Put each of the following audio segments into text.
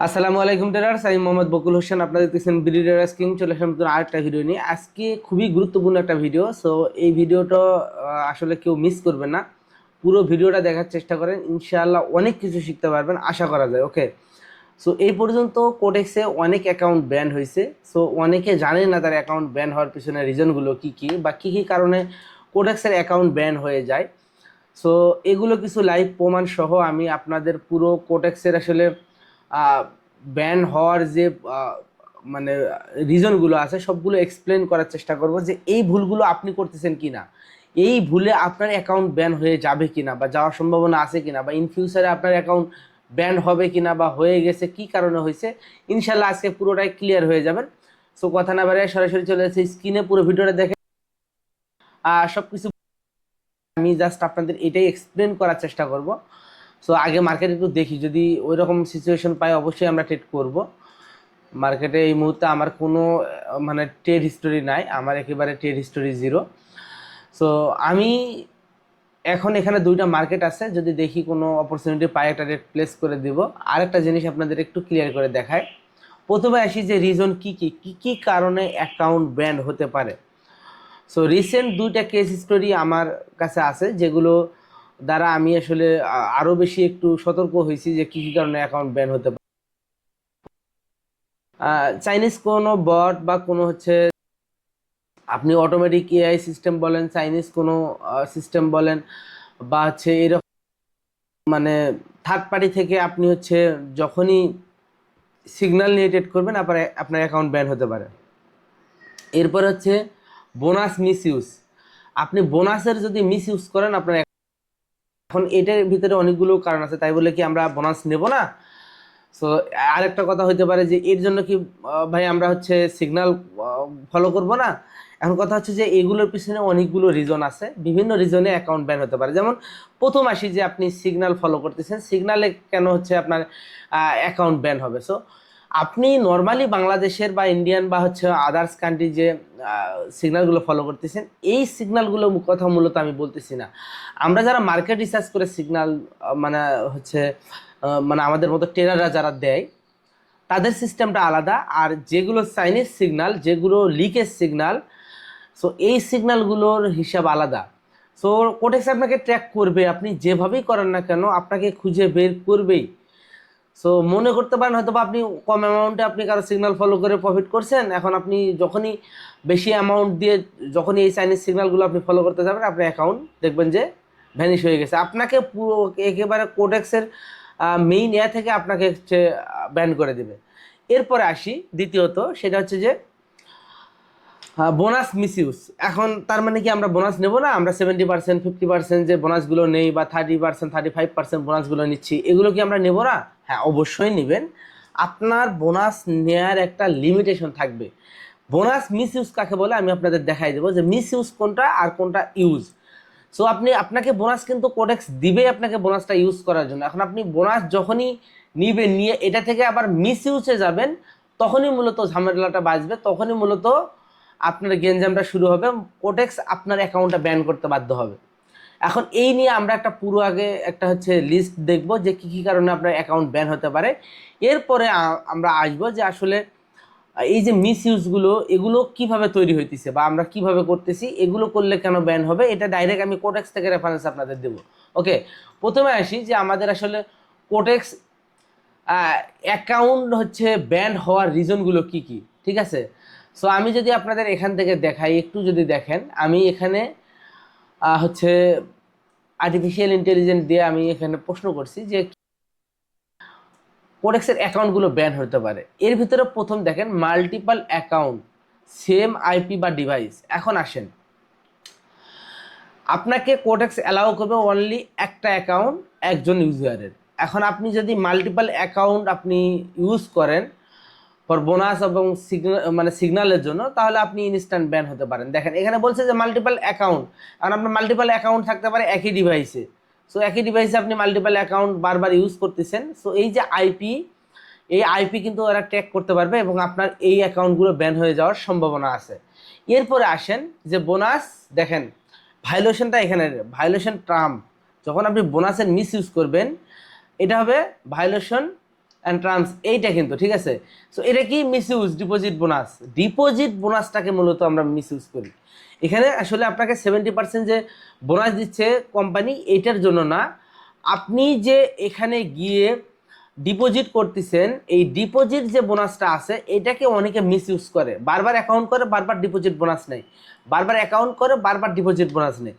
আসসালামু আলাইকুম ট্রেডার্স, আমি মোহাম্মদ বকুল হোসেন। আপনারা দেখতেছেন বিডি ট্রেডার্স কিং। চলে আসলাম নতুন আরেকটা ভিডিও নিয়ে। আজকে খুবই গুরুত্বপূর্ণ একটা ভিডিও। সো এই ভিডিওটা আসলে কেউ মিস করবেন না। পুরো ভিডিওটা দেখার চেষ্টা করেন, ইনশাআল্লাহ অনেক কিছু শিখতে পারবেন আশা করা যায়। ওকে, সো এই পর্যন্ত কোডেক্সে অনেক অ্যাকাউন্ট ব্যান হয়েছে। সো অনেকে জানেন না তার অ্যাকাউন্ট ব্যান হওয়ার পিছনে রিজনগুলো কী কী বা কী কী কারণে কোডেক্সের অ্যাকাউন্ট ব্যান হয়ে যায়। সো এগুলো কিছু লাইভ প্রমাণ সহ আমি আপনাদের পুরো কোটেক্সের আসলে ব্যান হওয়ার যে মানে রিজনগুলো আছে সবগুলো এক্সপ্লেন করার চেষ্টা করব, যে এই ভুলগুলো আপনি করতেছেন কি না, এই ভুলে আপনার অ্যাকাউন্ট ব্যান হয়ে যাবে কিনা বা যাওয়ার সম্ভাবনা আছে কিনা, বা ইন ফিউচারে আপনার অ্যাকাউন্ট ব্যান হবে কিনা বা হয়ে গেছে কি কারণে হয়েছে। ইনশাল্লাহ আজকে পুরোটাই ক্লিয়ার হয়ে যাবেন। সো কথা না বাড়িয়ে সরাসরি চলে যাচ্ছে স্ক্রিনে, পুরো ভিডিওটা দেখে সব কিছু আমি জাস্ট আপনাদের এটাই এক্সপ্লেন করার চেষ্টা করব। সো আগে মার্কেট একটু দেখি, যদি ওই রকম সিচুয়েশন পাই অবশ্যই আমরা ট্রেড করব। মার্কেটে এই মুহূর্তে আমার কোনো মানে ট্রেড হিস্টোরি নাই, আমার একেবারে ট্রেড হিস্টোরি জিরো। সো আমি এখন এখানে দুইটা মার্কেট আছে, যদি দেখি কোনো অপরচুনিটি পাই একটা রেট প্লেস করে দিব। আরেকটা জিনিস আপনাদের একটু ক্লিয়ার করে দেখায়। প্রথমে আসি যে রিজন কী কী কী কী কারণে অ্যাকাউন্ট ব্যান্ড হতে পারে। সো রিসেন্ট দুইটা কেস হিস্টোরি আমার কাছে আছে, যেগুলো দ্বারা আমি আসলে আরও বেশি একটু সতর্ক হয়েছি যে কী কী কারণে অ্যাকাউন্ট ব্যান হতে পারে। চাইনিজ কোনো বট বা কোনো হচ্ছে আপনি অটোমেটিক এআই সিস্টেম বলেন, চাইনিজ কোনো সিস্টেম বলেন, বা হচ্ছে এরকম মানে থার্ড পার্টি থেকে আপনি হচ্ছে যখনই সিগন্যাল নিয়ে ট্রেড করবেন আপনার অ্যাকাউন্ট ব্যান হতে পারে। এরপর হচ্ছে বোনাস মিস ইউজ। আপনি বোনাসের যদি মিস ইউজ করেন আপনার, এখন এটার ভিতরে অনেকগুলো কারণ আছে, তাই বলে কি আমরা বোনাস নেব না? সো আরেকটা কথা হইতে পারে যে এর জন্য কি ভাই আমরা হচ্ছে সিগন্যাল ফলো করব না। এখন কথা হচ্ছে যে এগুলোর পিছনে অনেকগুলো রিজন আছে, বিভিন্ন রিজনে অ্যাকাউন্ট ব্যান হতে পারে। যেমন প্রথম আসি যে আপনি সিগন্যাল ফলো করতেছেন, সিগন্যালে কেন হচ্ছে আপনার অ্যাকাউন্ট ব্যান হবে। সো আপনি নর্মালি বাংলাদেশের বা ইন্ডিয়ান বা হচ্ছে আদার্স কান্ট্রি যে সিগন্যালগুলো ফলো করতেছেন, এই সিগন্যালগুলো কথা মূলত আমি বলতেছি না। আমরা যারা মার্কেট রিসার্চ করে সিগন্যাল মানে হচ্ছে মানে আমাদের মতো ট্রেনাররা যারা দেয়, তাদের সিস্টেমটা আলাদা। আর যেগুলো চাইনিজ সিগন্যাল, যেগুলো লিকেজ সিগন্যাল, সো এই সিগন্যালগুলোর হিসাব আলাদা। সো কোটেক্স আপনাকে ট্র্যাক করবে, আপনি যেভাবেই করেন না কেন আপনাকে খুঁজে বের করবেই। সো মনে করতে পারেন হয়তো বা আপনি কম অ্যামাউন্টে আপনি কারো সিগন্যাল ফলো করে প্রফিট করছেন, এখন আপনি যখনই বেশি অ্যামাউন্ট দিয়ে যখনই এই চাইনিজ সিগন্যালগুলো আপনি ফলো করতে যাবেন, আপনার অ্যাকাউন্ট দেখবেন যে ভ্যানিশ হয়ে গেছে। আপনাকে পুরো একেবারে কোডেক্সের মেইন এয়া থেকে আপনাকে হচ্ছে ব্যান করে দেবে। এরপরে আসি দ্বিতীয়ত, সেটা হচ্ছে যে বোনাস মিসইউজ। এখন তার মানে কি আমরা বোনাস নেব না? আমরা 70%, 50% যে বোনাসগুলো নেই বা 30%, 35% বোনাসগুলো নিচ্ছি, এগুলো কি আমরা নেব না? হ্যাঁ, অবশ্যই নেবেন। আপনার বোনাস নেয়ার একটা লিমিটেশন থাকবে। বোনাস মিসইউজ কাকে বলে আমি আপনাদের দেখাই দেবো, যে মিসইউজ কোনটা আর কোনটা ইউজ। সো আপনাকে বোনাস কিন্তু কোডেক্স দিবে আপনাকে বোনাসটা ইউজ করার জন্য। এখন আপনি বোনাস যখনই নিবেন, নিয়ে এটা থেকে আবার মিস ইউজে যাবেন, তখনই মূলত ঝামেলাটা বাঁচবে, তখনই মূলত আপনার গেঞ্জামটা শুরু হবে, কোটেক্স আপনার অ্যাকাউন্টটা ব্যান করতে বাধ্য হবে। এখন এই নিয়ে আমরা একটা পুরো আগে একটা হচ্ছে লিস্ট দেখব যে কী কী কারণে আপনার অ্যাকাউন্ট ব্যান হতে পারে। এরপরে আমরা আসবো যে আসলে এই যে মিস ইউজগুলো এগুলো কিভাবে তৈরি হইতেছে বা আমরা কিভাবে করতেছি, এগুলো করলে কেন ব্যান হবে, এটা ডাইরেক্ট আমি কোটেক্স থেকে রেফারেন্স আপনাদের দেবো। ওকে, প্রথমে আসি যে আমাদের আসলে কোটেক্স অ্যাকাউন্ট হচ্ছে ব্যান হওয়ার রিজনগুলো কি কি, ঠিক আছে? সো আমি যদি আপনাদের এখান থেকে দেখাই, একটু যদি দেখেন, আমি এখানে হচ্ছে আর্টিফিশিয়াল ইন্টেলিজেন্স দিয়ে আমি এখানে প্রশ্ন করছি যে কোডেক্সের অ্যাকাউন্টগুলো ব্যান হতে পারে। এর ভিতরে প্রথম দেখেন মাল্টিপাল অ্যাকাউন্ট, সেম আইপি বা ডিভাইস। এখন আসেন, আপনাকে কোডেক্স অ্যালাউ করবে অনলি একটা অ্যাকাউন্ট একজন ইউজারের। এখন আপনি যদি মাল্টিপাল অ্যাকাউন্ট আপনি ইউজ করেন ফর বোনাস এবং সিগন্যালের জন্য, তাহলে আপনি ইনস্ট্যান্ট ব্যান হতে পারেন। দেখেন এখানে বলছে যে মাল্টিপাল অ্যাকাউন্ট, কারণ আপনার মাল্টিপাল অ্যাকাউন্ট থাকতে পারে একই ডিভাইসে। সো একই ডিভাইসে আপনি মাল্টিপাল অ্যাকাউন্ট বারবার ইউজ করতেছেন। সো এই যে আইপি, এই আইপি কিন্তু ওরা ট্র্যাক করতে পারবে এবং আপনার এই অ্যাকাউন্টগুলো ব্যান হয়ে যাওয়ার সম্ভাবনা আছে। এরপরে আসেন যে বোনাস, দেখেন ভায়োলেশনটা এখানে, ভায়োলেশন টার্ম, যখন আপনি বোনাসের মিস ইউজ করবেন এটা হবে ভায়োলেশন অ্যান্ড টার্মস এইটা কিন্তু, ঠিক আছে। সো এটা কি মিসইউজ ডিপোজিট বোনাস, ডিপোজিট বোনাসটাকে মূলত আমরা মিসইউজ করি। এখানে আসলে আপনাকে 70% যে বোনাস দিচ্ছে কোম্পানি এইটার জন্য না, আপনি যে এখানে গিয়ে ডিপোজিট করতেছেন, এই ডিপোজিট যে বোনাসটা আছে এটাকে অনেকে মিসইউজ করে, বারবার অ্যাকাউন্ট করে বারবার ডিপোজিট বোনাস নেয়, বারবার অ্যাকাউন্ট করে বারবার ডিপোজিট বোনাস নেয়।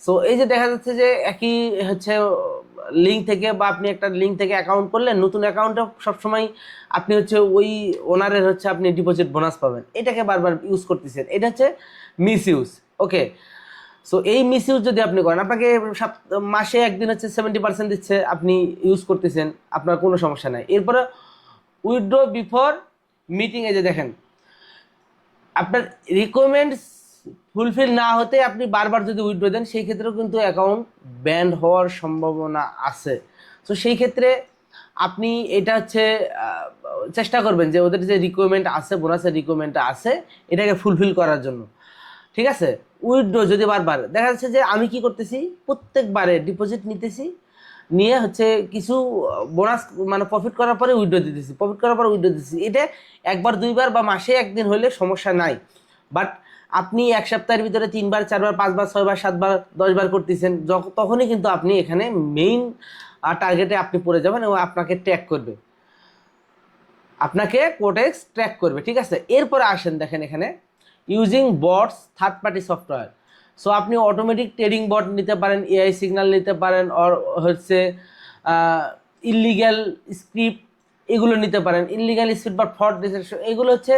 সো এই যে দেখা যাচ্ছে যে একই হচ্ছে লিঙ্ক থেকে, বা আপনি একটা লিঙ্ক থেকে অ্যাকাউন্ট করলেন, নতুন অ্যাকাউন্টে সবসময় আপনি হচ্ছে ওই ওনারের হচ্ছে আপনি ডিপোজিট বোনাস পাবেন, এটাকে বারবার ইউজ করতেছেন, এটা হচ্ছে মিস ইউজ। ওকে, সো এই মিস ইউজ যদি আপনি করেন, আপনাকে মাসে একদিন হচ্ছে 70% দিচ্ছে, আপনি ইউজ করতেছেন, আপনার কোনো সমস্যা নাই। এরপরে উইথড্র বিফোর মিটিং, এই যে দেখেন আপনার রিকোয়ারমেন্টস ফুলফিল না হতে আপনি বারবার যদি উইথড্র দেন, সেই ক্ষেত্রেও কিন্তু অ্যাকাউন্ট ব্যান হওয়ার সম্ভাবনা আছে। তো সেই ক্ষেত্রে আপনি এটা হচ্ছে চেষ্টা করবেন যে ওদের যে রিকোয়ারমেন্ট আছে, বোনাসের রিকোয়ারমেন্টটা আছে, এটাকে ফুলফিল করার জন্য, ঠিক আছে। উইথড্র যদি বারবার দেখা যাচ্ছে যে আমি কি করতেছি, প্রত্যেকবারে ডিপোজিট নিতেছি, নিয়ে হচ্ছে কিছু বোনাস মানে প্রফিট করার পরে উইথড্র দিতেছি, প্রফিট করার পরে উইথড্র দিতেছি, এটা একবার দুইবার বা মাসে একদিন হলে সমস্যা নাই। বাট আপনি এক সপ্তাহের ভিতরে 3বার 4বার 5বার 6বার 7বার 10বার করতেছেন, তখনই কিন্তু আপনি এখানে মেইন টার্গেটে আপনি পড়ে যাবেন এবং আপনাকে ট্র্যাক করবে, আপনাকে কোটেক্স ট্র্যাক করবে, ঠিক আছে। এরপরে আসেন দেখেন এখানে using bots third party software. So আপনি অটোমেটিক ট্রেডিং বট নিতে পারেন, এআই সিগন্যাল নিতে পারেন, আর হচ্ছে ইললিগ্যাল স্ক্রিপ্ট এগুলো নিতে পারেন, ইললিগ্যাল স্ক্রিপ্ট বা ফ্রড ডিটেকশন, এগুলো হচ্ছে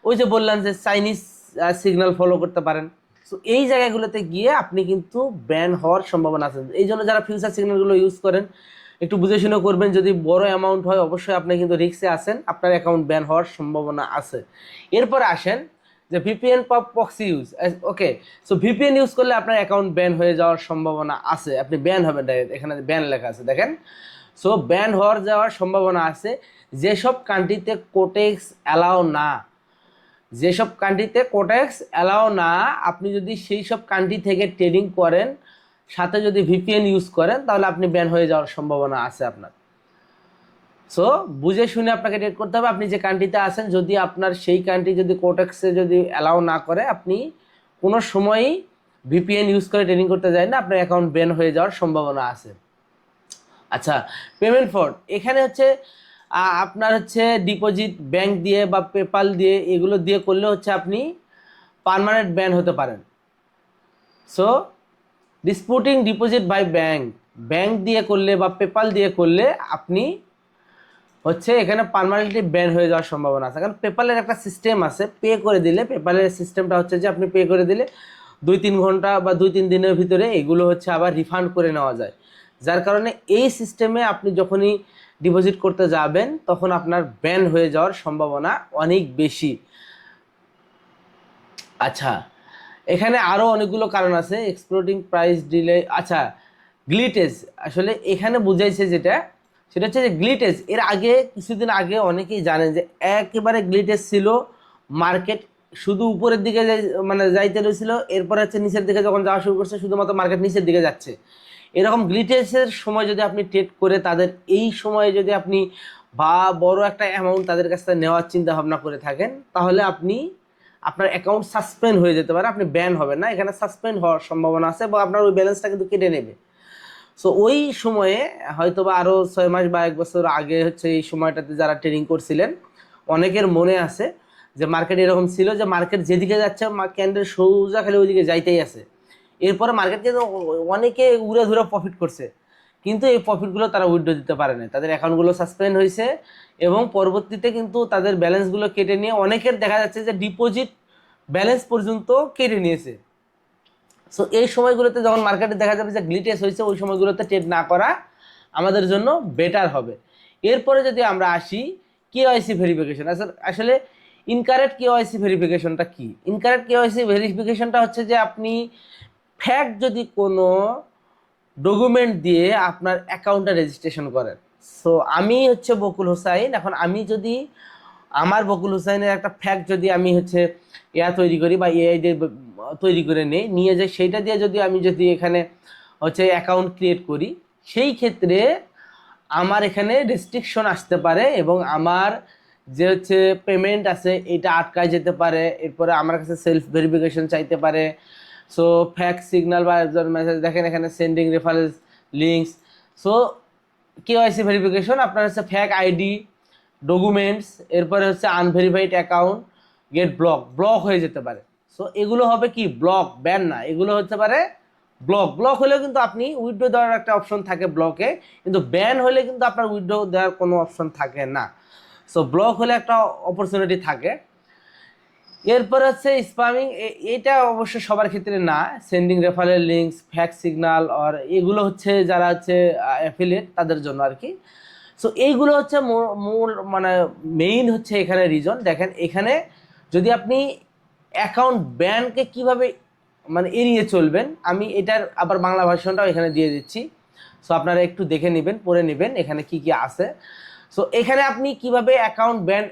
ওই যে বললাম যে চাইনিজ সিগন্যাল ফলো করতে পারেন। সো এই জায়গাগুলোতে গিয়ে আপনি কিন্তু ব্যান হওয়ার সম্ভাবনা আছে। এই জন্য যারা ফিউচার সিগন্যালগুলো ইউজ করেন একটু বুঝে শুনে করবেন, যদি বড় অ্যামাউন্ট হয় অবশ্যই আপনি কিন্তু রিস্কে আছেন, আপনার অ্যাকাউন্ট ব্যান হওয়ার সম্ভাবনা আছে। এরপরে আসেন যে ভিপিএন প্রক্সি ইউজ। ওকে, সো ভিপিএন ইউজ করলে আপনার অ্যাকাউন্ট ব্যান হয়ে যাওয়ার সম্ভাবনা আছে, আপনি ব্যান হবেন ডাইরেক্ট, এখানে ব্যান লেখা আছে দেখেন। সো ব্যান হওয়ার যাওয়ার সম্ভাবনা আছে যেসব কান্ট্রিতে কোটেক্স অ্যালাও না, যেসব কান্ট্রিতে কোটেক্স অ্যালাও না, আপনি যদি সেই সব কান্ট্রি থেকে ট্রেডিং করেন, সাথে যদি ভিপিএন ইউজ করেন, তাহলে আপনি ব্যান হয়ে যাওয়ার সম্ভাবনা আছে আপনার। সো বুঝে শুনে আপনাকে ট্রেড করতে হবে। আপনি যে কান্ট্রিতে আছেন, যদি আপনার সেই কান্ট্রি যদি কোটেক্সে যদি অ্যালাউ না করে, আপনি কোনো সময়ই ভিপিএন ইউজ করে ট্রেডিং করতে যায় না, আপনার অ্যাকাউন্ট ব্যান হয়ে যাওয়ার সম্ভাবনা আছে। আচ্ছা, পেমেন্ট ফ্রড, এখানে হচ্ছে আপনার হচ্ছে ডিপোজিট ব্যাংক দিয়ে বা পেপাল দিয়ে, এগুলো দিয়ে করলে হচ্ছে আপনি পার্মানেন্ট ব্যান হতে পারেন। So disputing deposit by bank, bank দিয়ে করলে বা পেপাল দিয়ে করলে আপনি হচ্ছে এখানে পার্মানেন্টলি ব্যান হয়ে যাওয়ার সম্ভাবনা আছে। কারণ পেপালের একটা সিস্টেম আছে, পে করে দিলে, পেপালের সিস্টেমটা হচ্ছে যে আপনি পে করে দিলে 2-3 ঘন্টা বা 2-3 দিনের ভিতরে এগুলো হচ্ছে আবার রিফান্ড করে নেওয়া যায়। যার কারণে এই সিস্টেমে আপনি যখনই ডিপোজিট করতে যাবেন, তখন আপনার ব্যান হয়ে যাওয়ার সম্ভাবনা অনেক বেশি। আচ্ছা, এখানে আরও অনেকগুলো কারণ আছে, এক্সপ্লোডিং প্রাইস ডিলে। আচ্ছা, গ্লিটেজ, আসলে এখানে বুঝাইছে যেটা, সেটা হচ্ছে যে গ্লিটেজ, এর আগে কিছুদিন আগে অনেকেই জানেন যে একেবারে গ্লিটেজ ছিল, মার্কেট শুধু উপরের দিকে মানে যাইতে রয়েছিল, এরপর হচ্ছে নিচের দিকে যখন যাওয়া শুরু করছে, শুধুমাত্র মার্কেট নিচের দিকে যাচ্ছে। এরকম গ্লিটেজের সময় যদি আপনি ট্রেড করে তাদের এই সময়ে যদি আপনি বা বড় একটা অ্যামাউন্ট তাদের কাছ থেকে নেওয়ার চিন্তা ভাবনা করে থাকেন, তাহলে আপনি আপনার অ্যাকাউন্ট সাসপেন্ড হয়ে যেতে পারে, আপনি ব্যান হবেন না, এখানে সাসপেন্ড হওয়ার সম্ভাবনা আছে এবং আপনার ওই ব্যালেন্সটা কিন্তু কেটে নেবে। সো ওই সময়ে হয়তো বা আরও 6 মাস বা 1 বছর আগে হচ্ছে এই সময়টাতে যারা ট্রেডিং করছিলেন, অনেকের মনে আছে যে মার্কেট এরকম ছিল যে মার্কেট যেদিকে যাচ্ছে ক্যান্ডেল সোজা খালি ওইদিকে যাইতেই আছে। এরপরে মার্কেট কিন্তু অনেকে উড়ে ধুরে প্রফিট করছে, কিন্তু এই প্রফিটগুলো তারা উইথড্র দিতে পারে না, তাদের অ্যাকাউন্টগুলো সাসপেন্ড হয়েছে এবং পরবর্তীতে কিন্তু তাদের ব্যালেন্সগুলো কেটে নিয়ে অনেকের দেখা যাচ্ছে যে ডিপোজিট ব্যালেন্স পর্যন্ত কেটে নিয়েছে। সো এই সময়গুলোতে যখন মার্কেটে দেখা যাবে যে গ্লিটেজ হয়েছে, ওই সময়গুলোতে ট্রেড না করা আমাদের জন্য বেটার হবে। এরপরে যদি আমরা আসি কেওয়াইসি ভেরিফিকেশন, আসলে ইনকারেক্ট কেওয়াইসি ভেরিফিকেশনটা কি? ইনকারেক্ট কেওয়াইসি ভেরিফিকেশনটা হচ্ছে যে আপনি ফ্যাক্ট যদি কোনো ডকুমেন্ট দিয়ে আপনার অ্যাকাউন্টটা রেজিস্ট্রেশন করেন। সো আমি হচ্ছে বকুল হোসাইন, এখন আমি যদি আমার বকুল হোসাইনের একটা ফ্যাক্ট যদি আমি হচ্ছে তৈরি করি বা এআই দিয়ে তৈরি করে নিয়ে যাই, সেইটা দিয়ে যদি আমি যদি এখানে হচ্ছে অ্যাকাউন্ট ক্রিয়েট করি, সেই ক্ষেত্রে আমার এখানে রেস্ট্রিকশন আসতে পারে এবং আমার যে হচ্ছে পেমেন্ট আছে এটা আটকায় যেতে পারে, এরপরে আমার কাছে সেলফ ভেরিফিকেশন চাইতে পারে। সো ফ্যাক্ট সিগন্যাল বা মেসেজ দেখেন এখানে sending reference links. So KYC verification আপনার হচ্ছে ফ্যাক আইডি ডকুমেন্টস, এরপরে হচ্ছে unverified account get block, block হয়ে যেতে পারে। সো এগুলো হবে কি ব্লক, ব্যান না, এগুলো হতে পারে ব্লক। ব্লক হলেও কিন্তু আপনি উইথড্র দেওয়ার একটা অপশন থাকে ব্লকে, কিন্তু ব্যান হলে কিন্তু আপনার উইথড্র দেওয়ার কোনো অপশন থাকে না। সো ব্লক হলে একটা অপরচুনিটি থাকে। এরপর হচ্ছে স্প্যামিং, এটা অবশ্য সবার ক্ষেত্রে না, সেন্ডিং রেফারেল লিঙ্কস ফ্যাক সিগন্যাল আর এগুলো হচ্ছে যারা হচ্ছে অ্যাফিলিয়েট তাদের জন্য আর কি। সো এইগুলো হচ্ছে মূল মানে মেইন হচ্ছে এখানে রিজন। দেখেন এখানে যদি আপনি অ্যাকাউন্ট ব্যানকে কিভাবে মানে এড়িয়ে চলবেন, আমি এটার আবার বাংলা ভার্সনটাও এখানে দিয়ে দিচ্ছি। সো আপনারা একটু দেখে নেবেন, পড়ে নেবেন এখানে কি কি আছে। সো এখানে আপনি কিভাবে অ্যাকাউন্ট ব্যান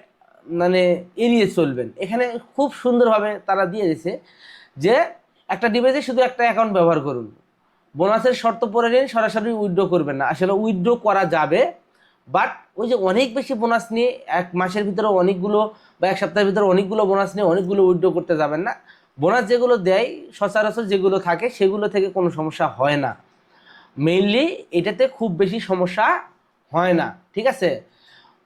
মানে এড়িয়ে চলবেন, এখানে খুব সুন্দরভাবে তারা দিয়ে দিয়েছে যে একটা ডিভাইসে শুধু একটা অ্যাকাউন্ট ব্যবহার করুন, বোনাসের শর্ত পড়ে নিন, সরাসরি উইথড্র করবেন না। আসলে উইথড্র করা যাবে, বাট ওই যে অনেক বেশি বোনাস নিয়ে এক মাসের ভিতরে অনেকগুলো বা এক সপ্তাহের ভিতরে অনেকগুলো বোনাস নিয়ে অনেকগুলো উইথড্র করতে যাবেন না। বোনাস যেগুলো দেয় সচরাচর যেগুলো থাকে সেগুলো থেকে কোনো সমস্যা হয় না, মেইনলি এটাতে খুব বেশি সমস্যা হয় না, ঠিক আছে।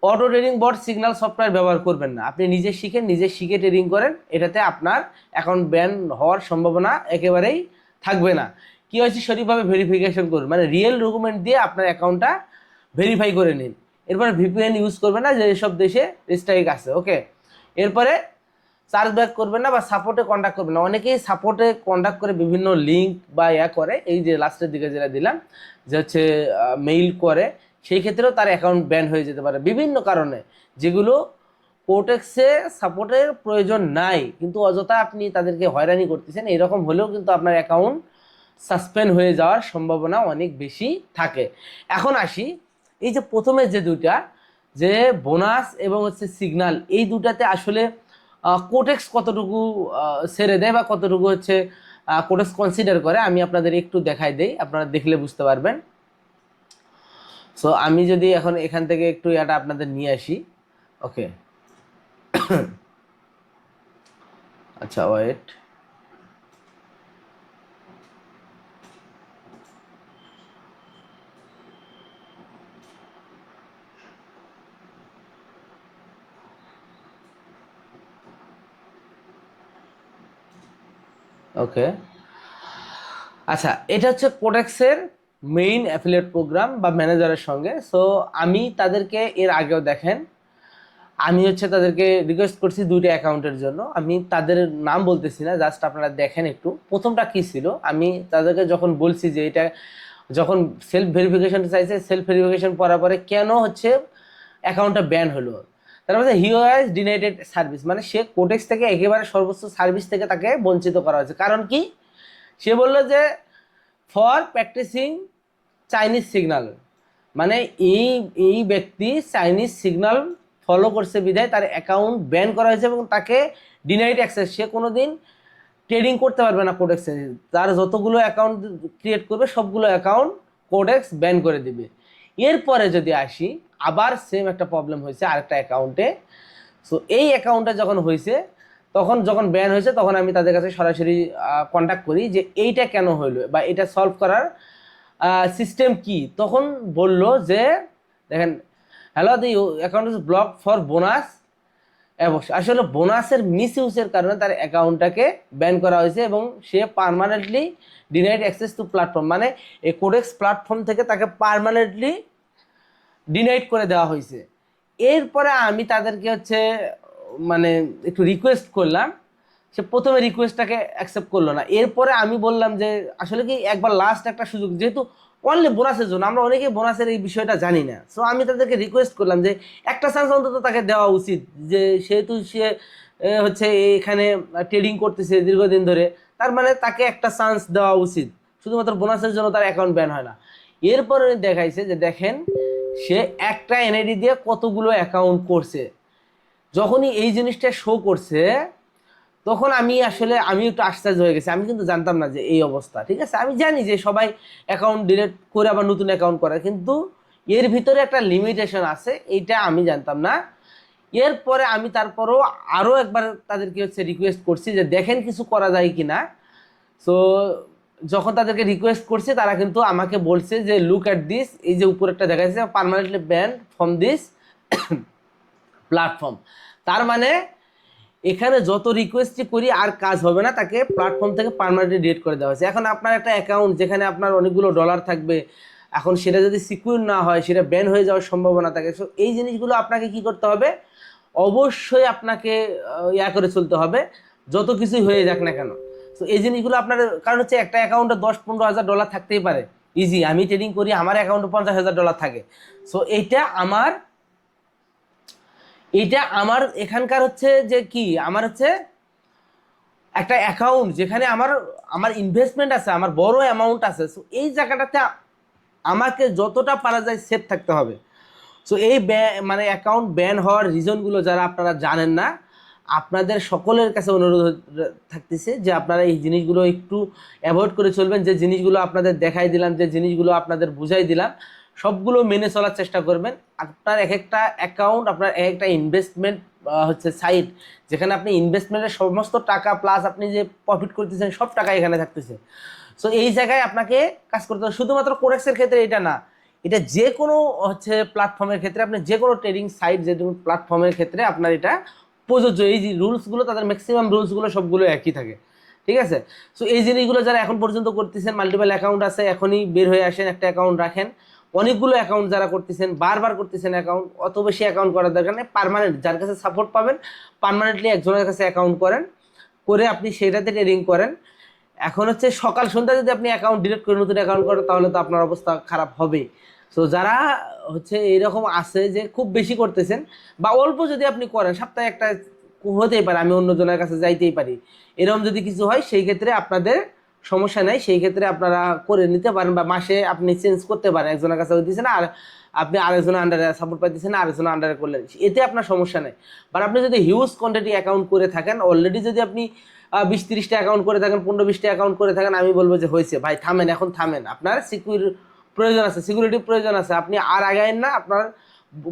অটো ট্রেডিং বট সিগন্যাল সফটওয়্যার ব্যবহার করবেন না, আপনি নিজে শিখেন, নিজে শিখে ট্রেডিং করেন, এটাতে আপনার অ্যাকাউন্ট ব্যান হওয়ার সম্ভাবনা একেবারেই থাকবে না। কি হয়েছে সঠিকভাবে ভেরিফিকেশন করুন, মানে রিয়েল ডকুমেন্ট দিয়ে আপনার অ্যাকাউন্টটা ভেরিফাই করে নিন। এরপরে ভিপিএন ইউজ করবেন না যেসব দেশে রিস্ট্রাইক আছে, ওকে। এরপরে চার্জ ব্যাক করবেন না বা সাপোর্টে কন্ট্যাক্ট করবেন না, অনেকেই সাপোর্টে কন্ট্যাক্ট করে বিভিন্ন লিঙ্ক বা করে, এই যে লাস্টের দিকে যেটা দিলাম যে হচ্ছে মেইল করে, সেই ক্ষেত্রেও তার অ্যাকাউন্ট ব্যান হয়ে যেতে পারে বিভিন্ন কারণে, যেগুলো কোটেক্সে সাপোর্টের প্রয়োজন নাই কিন্তু অযথা আপনি তাদেরকে হয়রানি করতেছেন, এরকম হলেও কিন্তু আপনার অ্যাকাউন্ট সাসপেন্ড হয়ে যাওয়ার সম্ভাবনা অনেক বেশি থাকে। এখন আসি এই যে প্রথমে যে দুইটা, যে বোনাস এবং হচ্ছে সিগন্যাল, এই দুটাতে আসলে কোটেক্স কতটুকু ছেড়ে দেয় বা কতটুকু হচ্ছে কোটেক্স কনসিডার করে, আমি আপনাদের একটু দেখাই দেই, আপনারা দেখলে বুঝতে পারবেন। সো আমি যদি এখন এখান থেকে একটু এটা আপনাদের নিয়ে আসি, ওকে। আচ্ছা ওয়েট, ওকে। আচ্ছা এটা হচ্ছে কোডেক্সের মেইন অ্যাফিলিয়েট প্রোগ্রাম বা ম্যানেজারের সঙ্গে। সো আমি তাদেরকে এর আগেও দেখেন আমি হচ্ছে তাদেরকে রিকোয়েস্ট করছি দুইটা অ্যাকাউন্টের জন্য, আমি তাদের নাম বলতেছি না, জাস্ট আপনারা দেখেন একটু প্রথমটা কি ছিল। আমি তাদেরকে যখন বলছি যে এটা যখন সেলফ ভেরিফিকেশন চাইছে, সেলফ ভেরিফিকেশন করার পরে কেন হচ্ছে অ্যাকাউন্টটা ব্যান হলো, তার মানে হি ওয়াজ ডিনাইটেড সার্ভিস, মানে সে কোডেক্স থেকে একেবারে সর্বোচ্চ সার্ভিস থেকে তাকে বঞ্চিত করা হয়েছে। কারণ কি, সে বললো যে ফর প্র্যাকটিসিং চাইনিজ সিগন্যাল, মানে এই এই ব্যক্তি চাইনিজ সিগন্যাল ফলো করছে বিধায় তার অ্যাকাউন্ট ব্যান করা হয়েছে এবং তাকে ডিনাইড অ্যাক্সেস, সে কোনো দিন ট্রেডিং করতে পারবে না কোডেক্সে, তার যতগুলো অ্যাকাউন্ট ক্রিয়েট করবে সবগুলো অ্যাকাউন্ট কোডেক্স ব্যান করে দিবে। এরপরে যদি আসি আবার সেম একটা প্রবলেম হয়েছে আরেকটা অ্যাকাউন্টে। সো এই অ্যাকাউন্টে যখন হয়েছে, তখন যখন ব্যান হয়েছে তখন আমি তাদের কাছে সরাসরি কন্ট্যাক্ট করি যে এইটা কেন হইলো বা এটা সলভ করার সিস্টেম কি। তখন বলল যে দেখেন, hello the account is block for bonus, আসলে বোনাসের মিস ইউজের কারণে তার অ্যাকাউন্টটাকে ব্যান করা হয়েছে এবং সে permanently denied access to platform, মানে এই কোডেক্স প্ল্যাটফর্ম থেকে তাকে পার্মানেন্টলি ডিনাইড করে দেওয়া হয়েছে। এরপরে আমি তাদেরকে হচ্ছে মানে একটু রিকোয়েস্ট করলাম, সে প্রথমে রিকোয়েস্টটাকে অ্যাকসেপ্ট করলো না। এরপরে আমি বললাম যে আসলে কি একবার লাস্ট একটা সুযোগ, যেহেতু অনলি বোনাসের জন্য, আমরা অনেকে বোনাসের এই বিষয়টা জানি না। সো আমি তাদেরকে রিকোয়েস্ট করলাম যে একটা চান্স অন্তত তাকে দেওয়া উচিত, যে সেহেতু সে হচ্ছে এখানে ট্রেডিং করতেছে দীর্ঘদিন ধরে, তার মানে তাকে একটা চান্স দেওয়া উচিত, শুধুমাত্র বোনাসের জন্য তার অ্যাকাউন্ট ব্যান হয় না। এরপরে দেখাইছে যে দেখেন সে একটা এনআইডি দিয়ে কতগুলো অ্যাকাউন্ট করছে। যখনই এই জিনিসটা শো করছে তখন আমি একটু আশ্চর্য হয়ে গেছি, আমি কিন্তু জানতাম না যে এই অবস্থা, ঠিক আছে। আমি জানি যে সবাই অ্যাকাউন্ট ডিলিট করে আবার নতুন অ্যাকাউন্ট করে, কিন্তু এর ভিতরে একটা লিমিটেশন আছে, এইটা আমি জানতাম না। এরপরে আমি তারপরও আরও একবার তাদেরকে হচ্ছে রিকোয়েস্ট করছি যে দেখেন কিছু করা যায় কি না। সো যখন তাদেরকে রিকোয়েস্ট করছি তারা কিন্তু আমাকে বলছে যে লুক অ্যাট দিস, এই যে উপরেরটা দেখা যাচ্ছে permanently ban from this platform. তার মানে এখানে যত রিকোয়েস্টই করি আর কাজ হবে না, তাকে প্ল্যাটফর্ম থেকে পার্মানেন্টলি ডিলিট করে দেওয়া হয়েছে। এখন আপনার একটা অ্যাকাউন্ট যেখানে আপনার অনেকগুলো ডলার থাকবে, এখন সেটা যদি সিকিউর না হয় সেটা ব্যান হয়ে যাওয়ার সম্ভাবনা থাকে। সো এই জিনিসগুলো আপনাকে কি করতে হবে, অবশ্যই আপনাকে ইয়া করে চলতে হবে, যত কিছুই হয়ে যাক না কেন। তো এই জিনিসগুলো আপনার, কারণ হচ্ছে একটা অ্যাকাউন্টে 10-15 হাজার ডলার থাকতেই পারে ইজি। আমি ট্রেডিং করি, আমার অ্যাকাউন্টে 50,000 ডলার থাকে। সো এইটা আমার এখানকার হচ্ছে যে কি, আমার হচ্ছে একটা অ্যাকাউন্ট যেখানে আমার আমার ইনভেস্টমেন্ট আছে, আমার বড় অ্যামাউন্ট আছে। সো এই জায়গাটাতে আমাকে যতটা পারা যায় সেফ থাকতে হবে। সো এই মানে অ্যাকাউন্ট ব্যান হওয়ার রিজনগুলো যারা আপনারা জানেন না, আপনাদের সকলের কাছে অনুরোধ থাকতেছে যে আপনারা এই জিনিসগুলো একটু অ্যাভয়েড করে চলবেন। যে জিনিসগুলো আপনাদের দেখাই দিলাম, যে জিনিসগুলো আপনাদের বুঝাই দিলাম, সবগুলো মেনে চলার চেষ্টা করবেন। আপনার এক একটা অ্যাকাউন্ট, আপনার এক একটা ইনভেস্টমেন্ট হচ্ছে সাইট, যেখানে আপনি ইনভেস্টমেন্টের সমস্ত টাকা প্লাস আপনি যে প্রফিট করতেছেন সব টাকা এখানে থাকতেছে। সো এই জায়গায় আপনাকে কাজ করতে হবে। শুধুমাত্র কোরেক্সের ক্ষেত্রে এটা না, এটা যে কোনো হচ্ছে প্ল্যাটফর্মের ক্ষেত্রে, আপনি যে কোনো ট্রেডিং সাইট, যে কোনো প্ল্যাটফর্মের ক্ষেত্রে আপনার এটা প্রযোজ্য। এই যে রুলসগুলো, তাদের ম্যাক্সিমাম রুলসগুলো সবগুলো একই থাকে, ঠিক আছে? সো এই জিনিসগুলো যারা এখন পর্যন্ত করতেছেন, মাল্টিপল অ্যাকাউন্ট আছে, এখনই বের হয়ে আসেন, একটা অ্যাকাউন্ট রাখেন। অনেকগুলো অ্যাকাউন্ট যারা করতেছেন, বারবার করতেছেন অ্যাকাউন্ট, অত বেশি অ্যাকাউন্ট করার দরকার নেই। পার্মানেন্ট যার কাছে সাপোর্ট পাবেন, পার্মানেন্টলি একজনের কাছে অ্যাকাউন্ট করেন, করে আপনি সেটাতে ট্রেডিং করেন। এখন হচ্ছে সকাল সন্ধ্যা যদি আপনি অ্যাকাউন্ট ডিলিট করে নতুন অ্যাকাউন্ট করেন, তাহলে তো আপনার অবস্থা খারাপ হবে। সো যারা হচ্ছে এরকম আছে যে খুব বেশি করতেছেন, বা অল্প যদি আপনি করেন, সপ্তাহে একটা হতেই পারে, আমি অন্যজনের কাছে যাইতেই পারি, এরকম যদি কিছু হয় সেই ক্ষেত্রে আপনাদের সমস্যা নেই। সেই ক্ষেত্রে আপনারা করে নিতে পারেন, বা মাসে আপনি চেঞ্জ করতে পারেন। একজনের কাছে হইতেছে না, আর আপনি আরেকজনের আন্ডারে সাপোর্ট পাইতেছেন না, আরেকজনের আন্ডারে করলেন, এতে আপনার সমস্যা নেই। বাট আপনি যদি হিউজ কোয়ান্টিটি অ্যাকাউন্ট করে থাকেন, অলরেডি যদি আপনি 20-30টা অ্যাকাউন্ট করে থাকেন, 15-20টা অ্যাকাউন্ট করে থাকেন, আমি বলবো যে হয়েছে ভাই, থামেন, এখন থামেন। আপনার প্রয়োজন আছে, সিকিউরিটি প্রয়োজন আছে, আপনি আর আগায়েন না, আপনার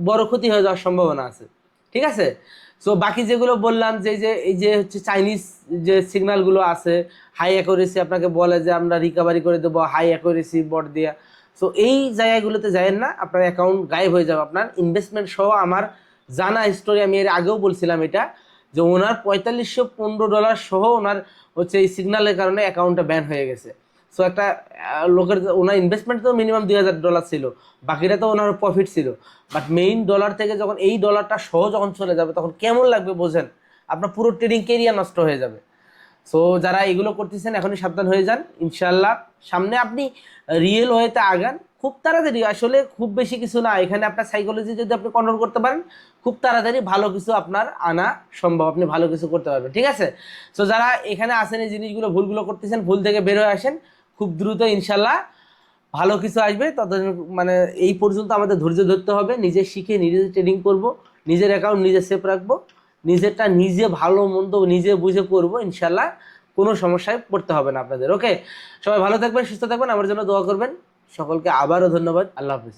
বড় ক্ষতি হয়ে যাওয়ার সম্ভাবনা আছে, ঠিক আছে? সো বাকি যেগুলো বললাম, যে এই যে হচ্ছে চাইনিজ যে সিগন্যালগুলো আছে, হাই অ্যাকুরেসি, আপনাকে বলে যে আমরা রিকভারি করে দেবো হাই অ্যাকুরেসি বট দিয়া। সো এই জায়গাগুলোতে যায়েন না, আপনার অ্যাকাউন্ট গায়েব হয়ে যাবে। আপনার ইনভেস্টমেন্ট সহ আমার জানা স্টোরি, আমি এর আগেও বলছিলাম এটা, যে ওনার $4515 সহ ওনার হচ্ছে এই সিগন্যালের কারণে অ্যাকাউন্টটা ব্যান হয়ে গেছে। সো একটা লোকের, ওনার ইনভেস্টমেন্ট তো মিনিমাম $2000 ছিল, বাকিটা তো ওনার প্রফিট ছিল। বাট মেইন ডলার থেকে যখন এই ডলারটা সহ যখন চলে যাবে, তখন কেমন লাগবে বোঝেন? আপনার পুরো ট্রেডিং কেরিয়ার নষ্ট হয়ে যাবে। সো যারা এগুলো করতেছেন এখনই সাবধান হয়ে যান। ইনশাল্লাহ সামনে আপনি রিয়েল ওয়েতে আগান খুব তাড়াতাড়ি। আসলে খুব বেশি কিছু না, এখানে আপনার সাইকোলজি যদি আপনি কন্ট্রোল করতে পারেন, খুব তাড়াতাড়ি ভালো কিছু আপনার আনা সম্ভব, আপনি ভালো কিছু করতে পারবেন, ঠিক আছে? সো যারা এখানে আসেন, এই জিনিসগুলো ভুলগুলো করতেছেন, ভুল থেকে বের হয়ে আসেন, খুব দ্রুত ইনশাল্লাহ ভালো কিছু আসবে। ততদিন মানে এই পর্যন্ত আমাদের ধৈর্য ধরতে হবে, নিজে শিখে নিজে ট্রেডিং করব, নিজের অ্যাকাউন্ট নিজে সেফ রাখবো, নিজেরটা নিজে ভালো মন্দ নিজে বুঝে করবো, ইনশাল্লাহ কোনো সমস্যায় পড়তে হবে না আপনাদের। ওকে, সবাই ভালো থাকবেন, সুস্থ থাকবেন, আমার জন্য দোয়া করবেন। সকলকে আবারও ধন্যবাদ। আল্লাহ হাফিজ।